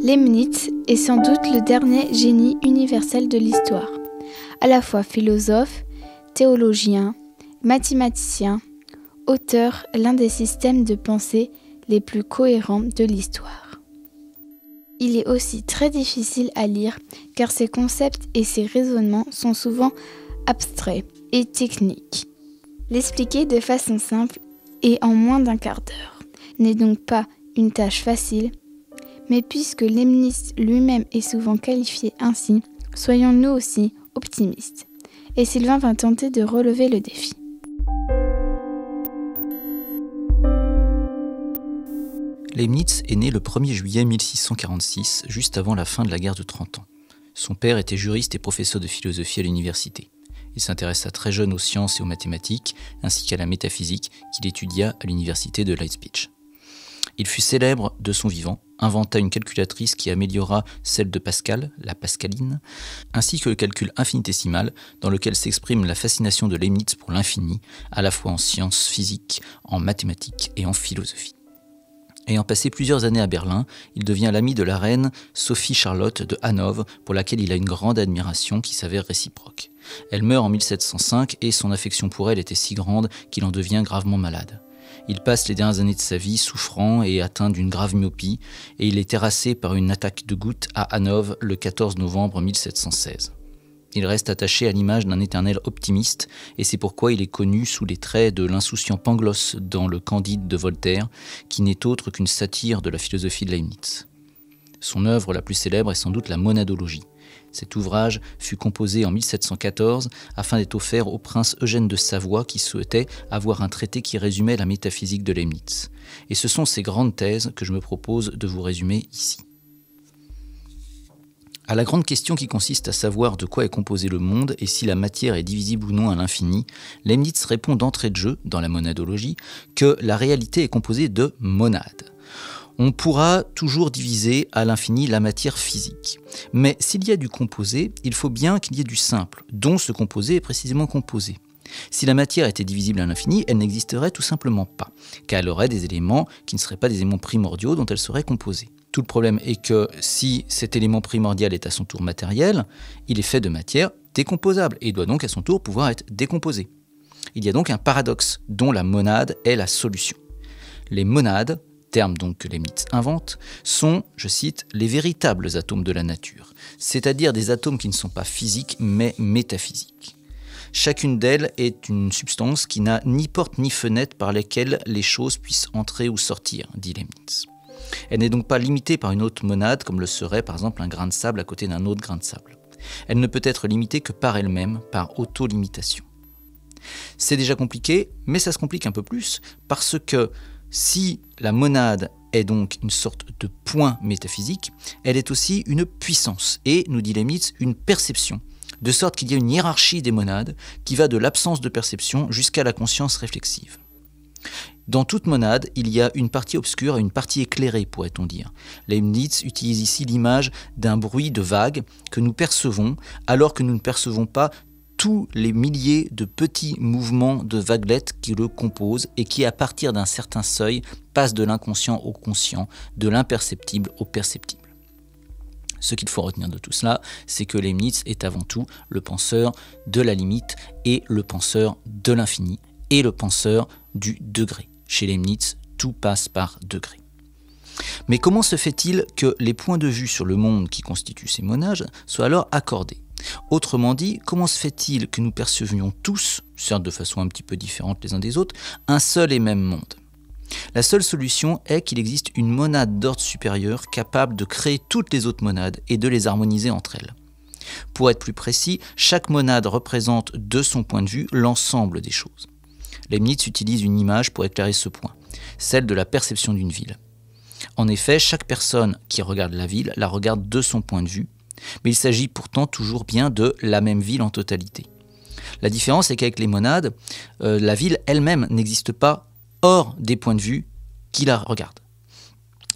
Leibniz est sans doute le dernier génie universel de l'histoire. À la fois philosophe, théologien, mathématicien, auteur l'un des systèmes de pensée les plus cohérents de l'histoire. Il est aussi très difficile à lire car ses concepts et ses raisonnements sont souvent abstraits et techniques. L'expliquer de façon simple et en moins d'un quart d'heure n'est donc pas une tâche facile, mais puisque Leibniz lui-même est souvent qualifié ainsi, soyons nous aussi optimistes. Et Sylvain va tenter de relever le défi. Leibniz est né le 1er juillet 1646, juste avant la fin de la guerre de 30 ans. Son père était juriste et professeur de philosophie à l'université. Il s'intéressa très jeune aux sciences et aux mathématiques, ainsi qu'à la métaphysique qu'il étudia à l'université de Leipzig. Il fut célèbre de son vivant, inventa une calculatrice qui améliora celle de Pascal, la pascaline, ainsi que le calcul infinitésimal, dans lequel s'exprime la fascination de Leibniz pour l'infini, à la fois en sciences physiques, en mathématiques et en philosophie. Ayant passé plusieurs années à Berlin, il devient l'ami de la reine Sophie-Charlotte de Hanovre, pour laquelle il a une grande admiration qui s'avère réciproque. Elle meurt en 1705 et son affection pour elle était si grande qu'il en devient gravement malade. Il passe les dernières années de sa vie souffrant et atteint d'une grave myopie, et il est terrassé par une attaque de goutte à Hanovre le 14 novembre 1716. Il reste attaché à l'image d'un éternel optimiste, et c'est pourquoi il est connu sous les traits de l'insouciant Pangloss dans le Candide de Voltaire, qui n'est autre qu'une satire de la philosophie de Leibniz. Son œuvre la plus célèbre est sans doute la Monadologie. Cet ouvrage fut composé en 1714 afin d'être offert au prince Eugène de Savoie qui souhaitait avoir un traité qui résumait la métaphysique de Leibniz. Et ce sont ces grandes thèses que je me propose de vous résumer ici. À la grande question qui consiste à savoir de quoi est composé le monde et si la matière est divisible ou non à l'infini, Leibniz répond d'entrée de jeu, dans la monadologie, que la réalité est composée de monades. On pourra toujours diviser à l'infini la matière physique. Mais s'il y a du composé, il faut bien qu'il y ait du simple, dont ce composé est précisément composé. Si la matière était divisible à l'infini, elle n'existerait tout simplement pas, car elle aurait des éléments qui ne seraient pas des éléments primordiaux dont elle serait composée. Tout le problème est que si cet élément primordial est à son tour matériel, il est fait de matière décomposable et doit donc à son tour pouvoir être décomposé. Il y a donc un paradoxe dont la monade est la solution. Les monades, terme donc que Leibniz invente, sont, je cite, les véritables atomes de la nature, c'est-à-dire des atomes qui ne sont pas physiques mais métaphysiques. Chacune d'elles est une substance qui n'a ni porte ni fenêtre par lesquelles les choses puissent entrer ou sortir, dit Leibniz. Elle n'est donc pas limitée par une autre monade comme le serait par exemple un grain de sable à côté d'un autre grain de sable. Elle ne peut être limitée que par elle-même, par auto-limitation. C'est déjà compliqué, mais ça se complique un peu plus parce que si la monade est donc une sorte de point métaphysique, elle est aussi une puissance et, nous dit Leibniz, une perception, de sorte qu'il y a une hiérarchie des monades qui va de l'absence de perception jusqu'à la conscience réflexive. Dans toute monade, il y a une partie obscure et une partie éclairée, pourrait-on dire. Leibniz utilise ici l'image d'un bruit de vagues que nous percevons alors que nous ne percevons pas tous les milliers de petits mouvements de vaguelettes qui le composent et qui, à partir d'un certain seuil, passent de l'inconscient au conscient, de l'imperceptible au perceptible. Ce qu'il faut retenir de tout cela, c'est que Leibniz est avant tout le penseur de la limite et le penseur de l'infini et le penseur du degré. Chez Leibniz, tout passe par degré. Mais comment se fait-il que les points de vue sur le monde qui constituent ces monades soient alors accordés ? Autrement dit, comment se fait-il que nous percevions tous, certes de façon un petit peu différente les uns des autres, un seul et même monde ? La seule solution est qu'il existe une monade d'ordre supérieur capable de créer toutes les autres monades et de les harmoniser entre elles. Pour être plus précis, chaque monade représente de son point de vue l'ensemble des choses. Leibniz utilise une image pour éclairer ce point, celle de la perception d'une ville. En effet, chaque personne qui regarde la ville la regarde de son point de vue, mais il s'agit pourtant toujours bien de la même ville en totalité. La différence est qu'avec les monades, la ville elle-même n'existe pas hors des points de vue qui la regardent.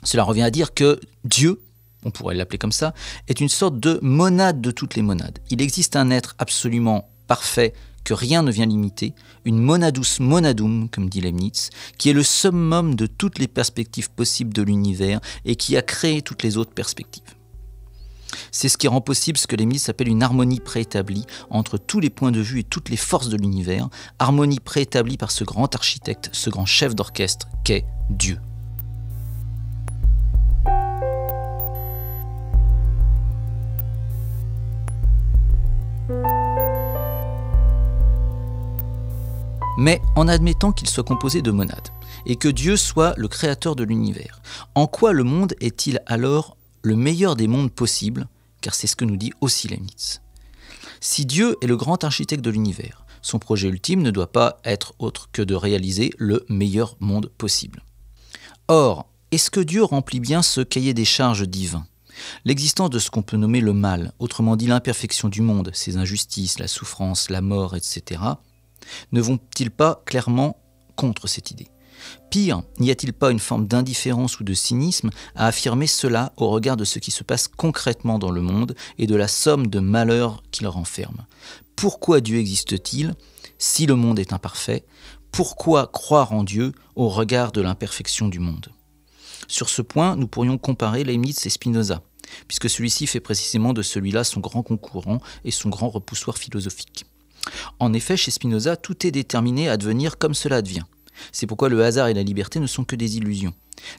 Cela revient à dire que Dieu, on pourrait l'appeler comme ça, est une sorte de monade de toutes les monades. Il existe un être absolument parfait que rien ne vient limiter, une monadus monadum, comme dit Leibniz, qui est le summum de toutes les perspectives possibles de l'univers et qui a créé toutes les autres perspectives. C'est ce qui rend possible ce que Leibniz appelle une harmonie préétablie entre tous les points de vue et toutes les forces de l'univers, harmonie préétablie par ce grand architecte, ce grand chef d'orchestre qu'est Dieu. Mais en admettant qu'il soit composé de monades, et que Dieu soit le créateur de l'univers, en quoi le monde est-il alors le meilleur des mondes possibles, car c'est ce que nous dit aussi Leibniz. Si Dieu est le grand architecte de l'univers, son projet ultime ne doit pas être autre que de réaliser le meilleur monde possible. Or, est-ce que Dieu remplit bien ce cahier des charges divin ? L'existence de ce qu'on peut nommer le mal, autrement dit l'imperfection du monde, ses injustices, la souffrance, la mort, etc., ne vont-ils pas clairement contre cette idée ? Pire, n'y a-t-il pas une forme d'indifférence ou de cynisme à affirmer cela au regard de ce qui se passe concrètement dans le monde et de la somme de malheurs qu'il renferme ? Pourquoi Dieu existe-t-il si le monde est imparfait ? Pourquoi croire en Dieu au regard de l'imperfection du monde ? Sur ce point, nous pourrions comparer Leibniz et Spinoza, puisque celui-ci fait précisément de celui-là son grand concurrent et son grand repoussoir philosophique. En effet, chez Spinoza, tout est déterminé à devenir comme cela advient. C'est pourquoi le hasard et la liberté ne sont que des illusions.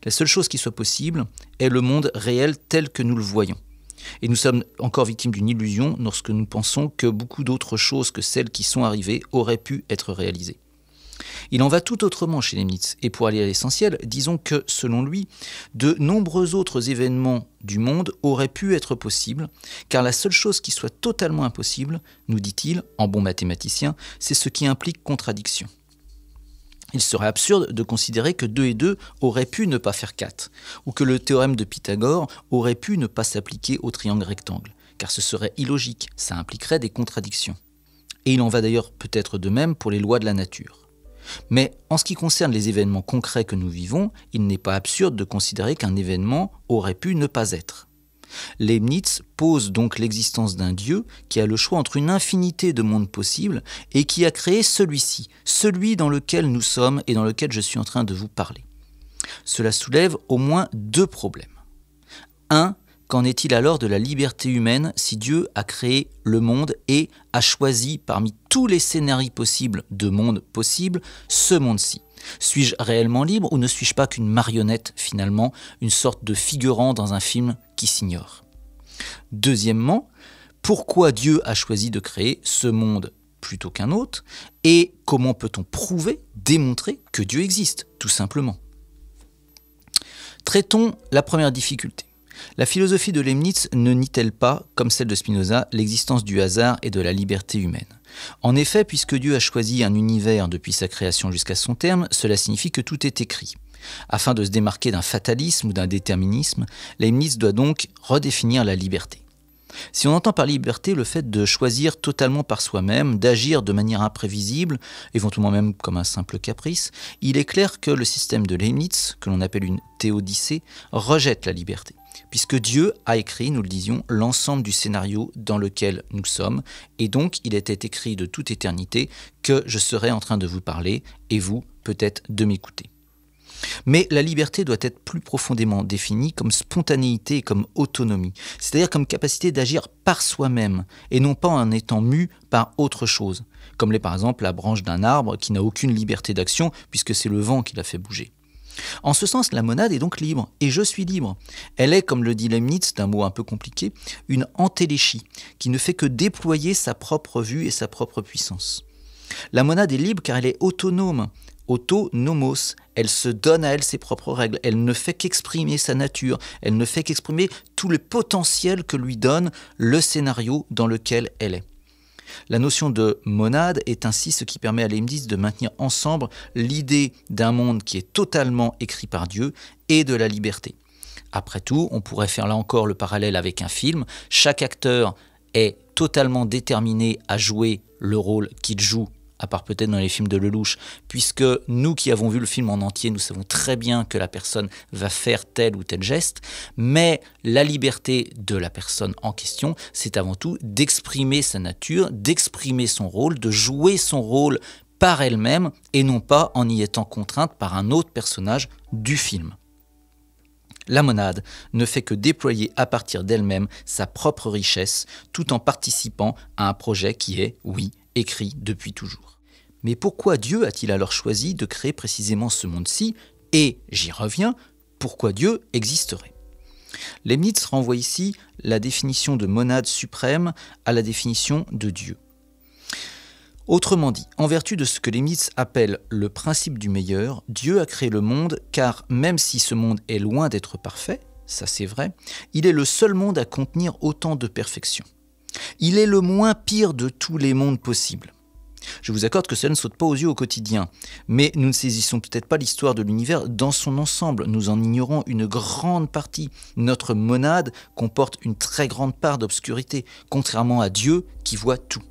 La seule chose qui soit possible est le monde réel tel que nous le voyons. Et nous sommes encore victimes d'une illusion lorsque nous pensons que beaucoup d'autres choses que celles qui sont arrivées auraient pu être réalisées. Il en va tout autrement chez Leibniz, et pour aller à l'essentiel, disons que, selon lui, de nombreux autres événements du monde auraient pu être possibles, car la seule chose qui soit totalement impossible, nous dit-il, en bon mathématicien, c'est ce qui implique contradiction. Il serait absurde de considérer que 2 et 2 auraient pu ne pas faire 4, ou que le théorème de Pythagore aurait pu ne pas s'appliquer au triangle rectangle, car ce serait illogique, ça impliquerait des contradictions. Et il en va d'ailleurs peut-être de même pour les lois de la nature. Mais en ce qui concerne les événements concrets que nous vivons, il n'est pas absurde de considérer qu'un événement aurait pu ne pas être. Leibniz pose donc l'existence d'un Dieu qui a le choix entre une infinité de mondes possibles et qui a créé celui-ci, celui dans lequel nous sommes et dans lequel je suis en train de vous parler. Cela soulève au moins 2 problèmes. 1. Qu'en est-il alors de la liberté humaine si Dieu a créé le monde et a choisi parmi tous les scénarios possibles de mondes possibles ce monde-ci ? Suis-je réellement libre ou ne suis-je pas qu'une marionnette finalement, une sorte de figurant dans un film qui s'ignore ? Deuxièmement, pourquoi Dieu a choisi de créer ce monde plutôt qu'un autre ? Et comment peut-on prouver, démontrer que Dieu existe, tout simplement ? Traitons la première difficulté. La philosophie de Leibniz ne nie-t-elle pas, comme celle de Spinoza, l'existence du hasard et de la liberté humaine ? En effet, puisque Dieu a choisi un univers depuis sa création jusqu'à son terme, cela signifie que tout est écrit. Afin de se démarquer d'un fatalisme ou d'un déterminisme, Leibniz doit donc redéfinir la liberté. Si on entend par liberté le fait de choisir totalement par soi-même, d'agir de manière imprévisible, éventuellement même comme un simple caprice, il est clair que le système de Leibniz, que l'on appelle une théodicée, rejette la liberté. Puisque Dieu a écrit, nous le disions, l'ensemble du scénario dans lequel nous sommes, et donc il était écrit de toute éternité que je serais en train de vous parler, et vous, peut-être, de m'écouter. Mais la liberté doit être plus profondément définie comme spontanéité et comme autonomie, c'est-à-dire comme capacité d'agir par soi-même, et non pas en étant mu par autre chose, comme l'est par exemple la branche d'un arbre qui n'a aucune liberté d'action, puisque c'est le vent qui la fait bouger. En ce sens, la monade est donc libre, et je suis libre. Elle est, comme le dit Leibniz, d'un mot un peu compliqué, une entéléchie, qui ne fait que déployer sa propre vue et sa propre puissance. La monade est libre car elle est autonome, autonomos, elle se donne à elle ses propres règles, elle ne fait qu'exprimer sa nature, elle ne fait qu'exprimer tout le potentiel que lui donne le scénario dans lequel elle est. La notion de monade est ainsi ce qui permet à Leibniz de maintenir ensemble l'idée d'un monde qui est totalement écrit par Dieu et de la liberté. Après tout, on pourrait faire là encore le parallèle avec un film. Chaque acteur est totalement déterminé à jouer le rôle qu'il joue à part peut-être dans les films de Lelouch, puisque nous qui avons vu le film en entier, nous savons très bien que la personne va faire tel ou tel geste, mais la liberté de la personne en question, c'est avant tout d'exprimer sa nature, d'exprimer son rôle, de jouer son rôle par elle-même et non pas en y étant contrainte par un autre personnage du film. La monade ne fait que déployer à partir d'elle-même sa propre richesse tout en participant à un projet qui est, oui, écrit depuis toujours. Mais pourquoi Dieu a-t-il alors choisi de créer précisément ce monde-ci? Et, j'y reviens, pourquoi Dieu existerait? Leibniz renvoie ici la définition de monade suprême à la définition de Dieu. Autrement dit, en vertu de ce que Leibniz appelle le principe du meilleur, Dieu a créé le monde car même si ce monde est loin d'être parfait, ça c'est vrai, il est le seul monde à contenir autant de perfection. Il est le moins pire de tous les mondes possibles. Je vous accorde que cela ne saute pas aux yeux au quotidien, mais nous ne saisissons peut-être pas l'histoire de l'univers dans son ensemble, nous en ignorons une grande partie. Notre monade comporte une très grande part d'obscurité, contrairement à Dieu qui voit tout.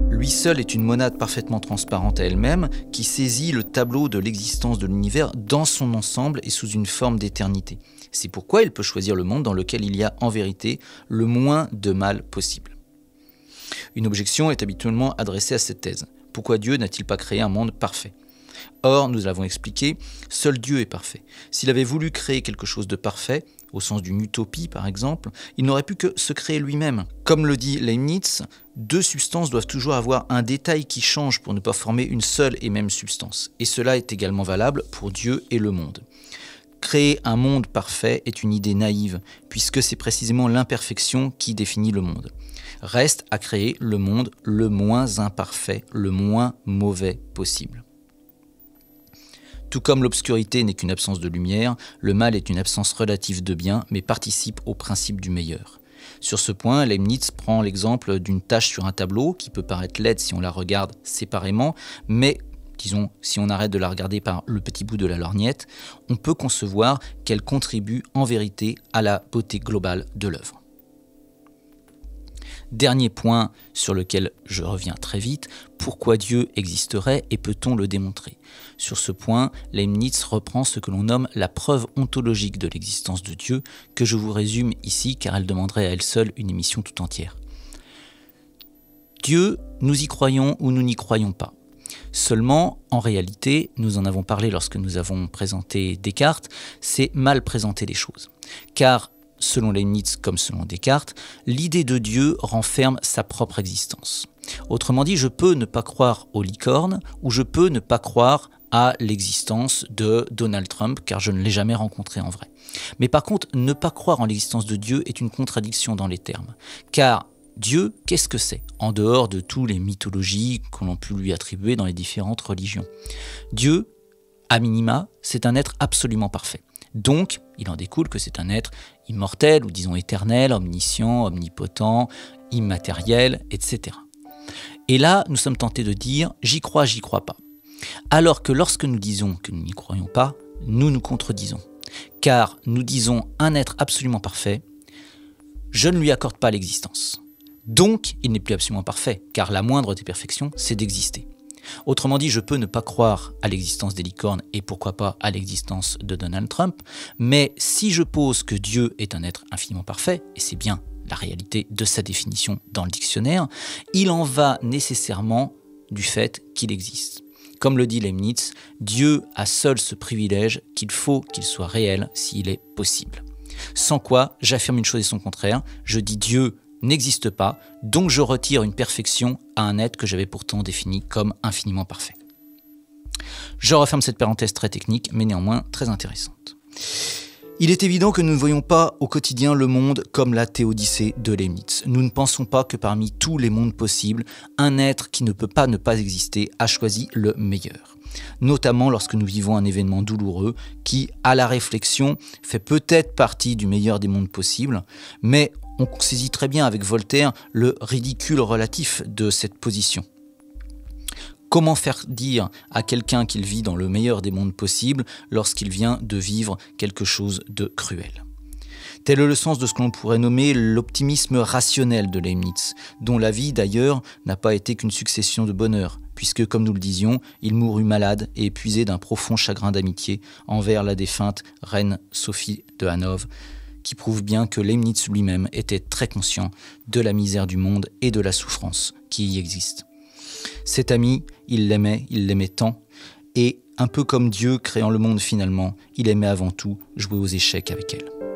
Lui seul est une monade parfaitement transparente à elle-même, qui saisit le tableau de l'existence de l'univers dans son ensemble et sous une forme d'éternité. C'est pourquoi il peut choisir le monde dans lequel il y a en vérité le moins de mal possible. Une objection est habituellement adressée à cette thèse. Pourquoi Dieu n'a-t-il pas créé un monde parfait ? Or, nous l'avons expliqué, seul Dieu est parfait. S'il avait voulu créer quelque chose de parfait, au sens d'une utopie par exemple, il n'aurait pu que se créer lui-même. Comme le dit Leibniz, deux substances doivent toujours avoir un détail qui change pour ne pas former une seule et même substance. Et cela est également valable pour Dieu et le monde. Créer un monde parfait est une idée naïve, puisque c'est précisément l'imperfection qui définit le monde. Reste à créer le monde le moins imparfait, le moins mauvais possible. Tout comme l'obscurité n'est qu'une absence de lumière, le mal est une absence relative de bien, mais participe au principe du meilleur. Sur ce point, Leibniz prend l'exemple d'une tache sur un tableau qui peut paraître laide si on la regarde séparément, mais disons, si on arrête de la regarder par le petit bout de la lorgnette, on peut concevoir qu'elle contribue en vérité à la beauté globale de l'œuvre. Dernier point sur lequel je reviens très vite, pourquoi Dieu existerait et peut-on le démontrer? Sur ce point, Leibniz reprend ce que l'on nomme la preuve ontologique de l'existence de Dieu, que je vous résume ici car elle demanderait à elle seule une émission tout entière. Dieu, nous y croyons ou nous n'y croyons pas. Seulement, en réalité, nous en avons parlé lorsque nous avons présenté Descartes, c'est mal présenter les choses. Car selon Leibniz comme selon Descartes, l'idée de Dieu renferme sa propre existence. Autrement dit, je peux ne pas croire aux licornes ou je peux ne pas croire à l'existence de Donald Trump car je ne l'ai jamais rencontré en vrai. Mais par contre, ne pas croire en l'existence de Dieu est une contradiction dans les termes. Car Dieu, qu'est-ce que c'est? En dehors de toutes les mythologies qu'on a pu lui attribuer dans les différentes religions. Dieu, à minima, c'est un être absolument parfait. Donc, il en découle que c'est un être immortel, ou disons éternel, omniscient, omnipotent, immatériel, etc. Et là, nous sommes tentés de dire « j'y crois pas ». Alors que lorsque nous disons que nous n'y croyons pas, nous nous contredisons. Car nous disons un être absolument parfait, je ne lui accorde pas l'existence. Donc, il n'est plus absolument parfait, car la moindre des perfections, c'est d'exister. Autrement dit, je peux ne pas croire à l'existence des licornes et pourquoi pas à l'existence de Donald Trump, mais si je pose que Dieu est un être infiniment parfait, et c'est bien la réalité de sa définition dans le dictionnaire, il en va nécessairement du fait qu'il existe. Comme le dit Leibniz, Dieu a seul ce privilège qu'il faut qu'il soit réel s'il est possible. Sans quoi, j'affirme une chose et son contraire, je dis Dieu n'existe pas, donc je retire une perfection à un être que j'avais pourtant défini comme infiniment parfait. Je referme cette parenthèse très technique, mais néanmoins très intéressante. Il est évident que nous ne voyons pas au quotidien le monde comme la théodicée de Leibniz. Nous ne pensons pas que parmi tous les mondes possibles, un être qui ne peut pas ne pas exister a choisi le meilleur. Notamment lorsque nous vivons un événement douloureux qui, à la réflexion, fait peut-être partie du meilleur des mondes possibles, mais on saisit très bien avec Voltaire le ridicule relatif de cette position. Comment faire dire à quelqu'un qu'il vit dans le meilleur des mondes possibles lorsqu'il vient de vivre quelque chose de cruel? Tel est le sens de ce que l'on pourrait nommer l'optimisme rationnel de Leibniz, dont la vie d'ailleurs n'a pas été qu'une succession de bonheur, puisque, comme nous le disions, il mourut malade et épuisé d'un profond chagrin d'amitié envers la défunte reine Sophie de Hanovre, qui prouve bien que Leibniz lui-même était très conscient de la misère du monde et de la souffrance qui y existe. Cet ami, il l'aimait tant, et un peu comme Dieu créant le monde finalement, il aimait avant tout jouer aux échecs avec elle.